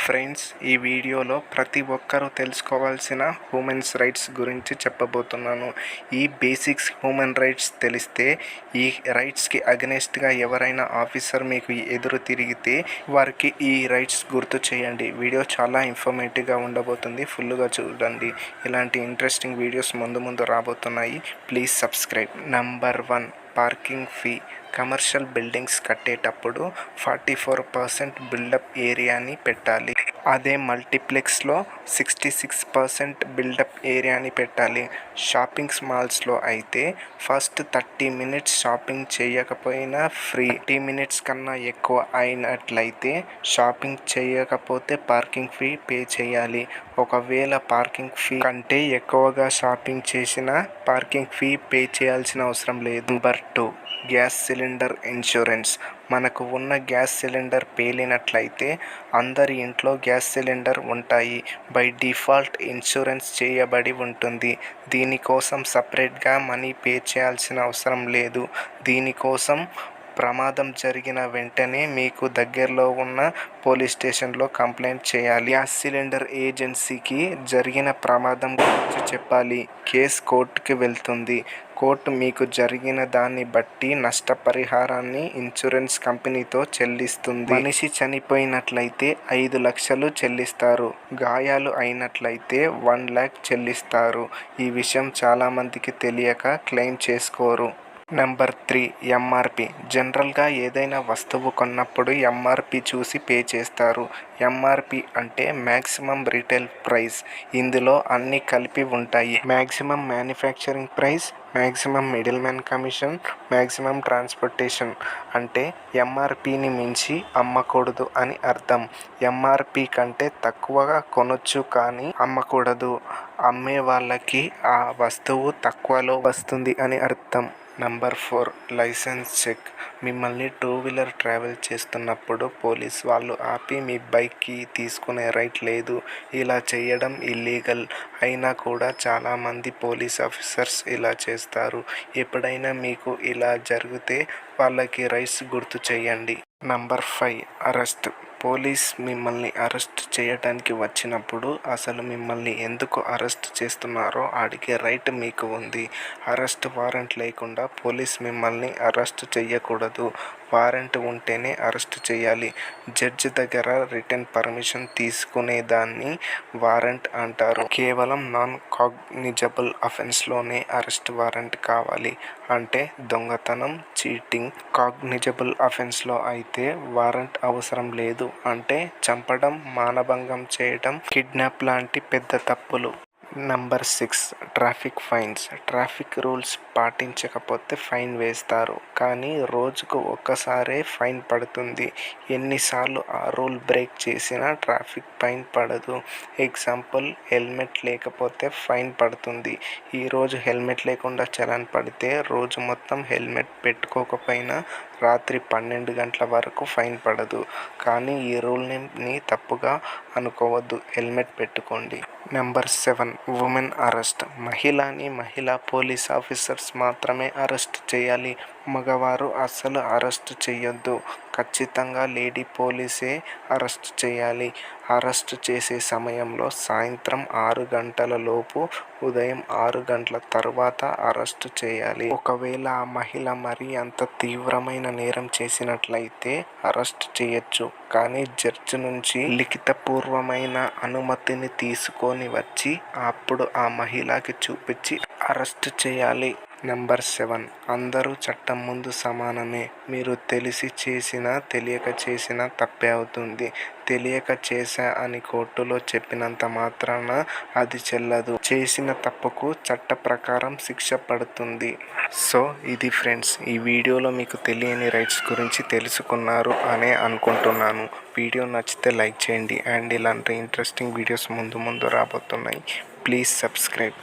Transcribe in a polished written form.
Friends, ఈ వీడియోలో ప్రతి ఒక్కరూ తెలుసుకోవాల్సిన హ్యూమన్స్ రైట్స్ గురించి చెప్పబోతున్నాను. ఈ బేసిక్స్ హ్యూమన్ రైట్స్ తెలిస్తే ఈ రైట్స్కి అగెనెస్ట్గా ఎవరైనా ఆఫీసర్ మీకు ఎదురు తిరిగితే వారికి ఈ రైట్స్ గుర్తు చేయండి. వీడియో చాలా ఇన్ఫర్మేటివ్గా ఉండబోతుంది. ఫుల్గా చూడండి. ఇలాంటి ఇంట్రెస్టింగ్ వీడియోస్ ముందు రాబోతున్నాయి. Please subscribe. Number 1, parking fee. Commercial buildings కట్టేటప్పుడు 44% బిల్డప్ ఏరియాని పెట్టాలి. అదే మల్టీప్లెక్స్లో 66% బిల్డప్ ఏరియాని పెట్టాలి. షాపింగ్ మాల్స్లో అయితే ఫస్ట్ 30 మినిట్స్ షాపింగ్ చేయకపోయినా ఫ్రీ. 30 మినిట్స్ కన్నా ఎక్కువ అయినట్లయితే షాపింగ్ చేయకపోతే పార్కింగ్ ఫీ పే చేయాలి. ఒకవేళ పార్కింగ్ ఫీ కంటే ఎక్కువగా షాపింగ్ చేసినా పార్కింగ్ ఫీ పే చేయాల్సిన అవసరం లేదు. Number 2, gas cylinder insurance. మనకు ఉన్న గ్యాస్ సిలిండర్ పేలినట్లయితే అందరి ఇంట్లో గ్యాస్ సిలిండర్ ఉంటాయి. బై డిఫాల్ట్ ఇన్సూరెన్స్ చేయబడి ఉంటుంది. దీనికోసం సపరేట్గా మనీ పే చేయాల్సిన అవసరం లేదు. దీనికోసం ప్రమాదం జరిగిన వెంటనే మీకు దగ్గరలో ఉన్న పోలీస్ స్టేషన్లో కంప్లైంట్ చేయాలి. గ్యాస్ సిలిండర్ ఏజెన్సీకి జరిగిన ప్రమాదం గురించి చెప్పాలి. కేసు కోర్టుకి వెళ్తుంది. కోర్టు మీకు జరిగిన దాన్ని బట్టి నష్టపరిహారాన్ని ఇన్సూరెన్స్ కంపెనీతో చెల్లిస్తుంది. మనిషి చనిపోయినట్లయితే 5 లక్షలు చెల్లిస్తారు. గాయాలు అయినట్లయితే 1 lakh చెల్లిస్తారు. ఈ విషయం చాలామందికి తెలియక క్లెయిమ్ చేసుకోరు. Number 3, MRP. జనరల్గా ఏదైనా వస్తువు కొన్నప్పుడు ఎంఆర్పి చూసి పే చేస్తారు. ఎంఆర్పి అంటే మ్యాక్సిమం రీటైల్ ప్రైస్. ఇందులో అన్నీ కలిపి ఉంటాయి. Maximum manufacturing price, maximum middle man commission, maximum transportation. అంటే ఎంఆర్పిని మించి అమ్మకూడదు అని అర్థం. ఎంఆర్పి కంటే తక్కువగా కొనొచ్చు కానీ అమ్మకూడదు. అమ్మే వాళ్ళకి ఆ వస్తువు తక్కువలో వస్తుంది అని అర్థం. Number 4, licence check. మిమ్మల్ని 2-వీలర్ ట్రావెల్ చేస్తున్నప్పుడు పోలీస్ వాళ్ళు ఆపి మీ బైక్కి తీసుకునే రైట్ లేదు. ఇలా చేయడం ఇల్లీగల్. అయినా కూడా చాలామంది పోలీస్ ఆఫీసర్స్ ఇలా చేస్తారు. ఎప్పుడైనా మీకు ఇలా జరిగితే వాళ్ళకి రైట్స్ గుర్తు చేయండి. Number 5, arrest. పోలీస్ మిమ్మల్ని అరెస్ట్ చేయడానికి వచ్చినప్పుడు అసలు మిమ్మల్ని ఎందుకు అరెస్ట్ చేస్తున్నారో అడిగే రైట్ మీకు ఉంది. అరెస్ట్ వారెంట్ లేకుండా పోలీస్ మిమ్మల్ని అరెస్ట్ చేయకూడదు. వారెంట్ ఉంటేనే అరెస్ట్ చేయాలి. జడ్జి దగ్గర రిటన్ పర్మిషన్ తీసుకునేదాన్ని వారెంట్ అంటారు. కేవలం నాన్ కాగ్నిజబుల్ అఫెన్స్లోనే అరెస్ట్ వారెంట్ కావాలి. అంటే దొంగతనం, చీటింగ్. కాగ్నిజబుల్ అఫెన్స్లో అయితే వారెంట్ అవసరం లేదు. అంటే చంపడం, మానభంగం చేయడం, కిడ్నాప్ లాంటి పెద్ద తప్పులు. Number 6, traffic fines. Traffic rules పాటించకపోతే ఫైన్ వేస్తారు. కానీ రోజుకు ఒక్కసారే ఫైన్ పడుతుంది. ఎన్నిసార్లు ఆ రూల్ బ్రేక్ చేసినా ట్రాఫిక్ ఫైన్ పడదు. ఎగ్జాంపుల్, హెల్మెట్ లేకపోతే ఫైన్ పడుతుంది. ఈరోజు హెల్మెట్ లేకుండా చలాన్ పడితే రోజు మొత్తం హెల్మెట్ పెట్టుకోకపోయినా రాత్రి 12 గంటల వరకు ఫైన్ పడదు. కానీ ఈ రూల్ని తప్పుగా అనుకోవద్దు. హెల్మెట్ పెట్టుకోండి. Number 7, women arrest. మహిళా పోలీస్ ఆఫీసర్స్ మాత్రమే అరెస్ట్ చేయాలి. మగవారు అస్సలు అరెస్ట్ చేయొద్దు. ఖచ్చితంగా లేడీ పోలీసే అరెస్ట్ చేయాలి. అరెస్ట్ చేసే సమయంలో సాయంత్రం 6 గంటల లోపు, ఉదయం 6 గంటల తర్వాత అరెస్ట్ చేయాలి. ఒకవేళ ఆ మహిళ మరీ అంత తీవ్రమైన నేరం చేసినట్లయితే అరెస్ట్ చేయొచ్చు. కానీ జడ్జి నుంచి లిఖితపూర్వమైన అనుమతిని తీసుకొని వచ్చి అప్పుడు ఆ మహిళకి చూపించి అరెస్ట్ చేయాలి. నెంబర్ 7, అందరూ చట్టం ముందు సమానమే. మీరు తెలిసి చేసినా తెలియక చేసినా తప్పే అవుతుంది. తెలియక చేశా అని కోర్టులో చెప్పినంత మాత్రాన అది చెల్లదు. చేసిన తప్పుకు చట్ట ప్రకారం శిక్ష పడుతుంది. సో ఇది ఫ్రెండ్స్, ఈ వీడియోలో మీకు తెలియని రైట్స్ గురించి తెలుసుకున్నారు అనే అనుకుంటున్నాను. వీడియో నచ్చితే లైక్ చేయండి. అండ్ ఇలాంటి ఇంట్రెస్టింగ్ వీడియోస్ ముందు రాబోతున్నాయి. Please subscribe.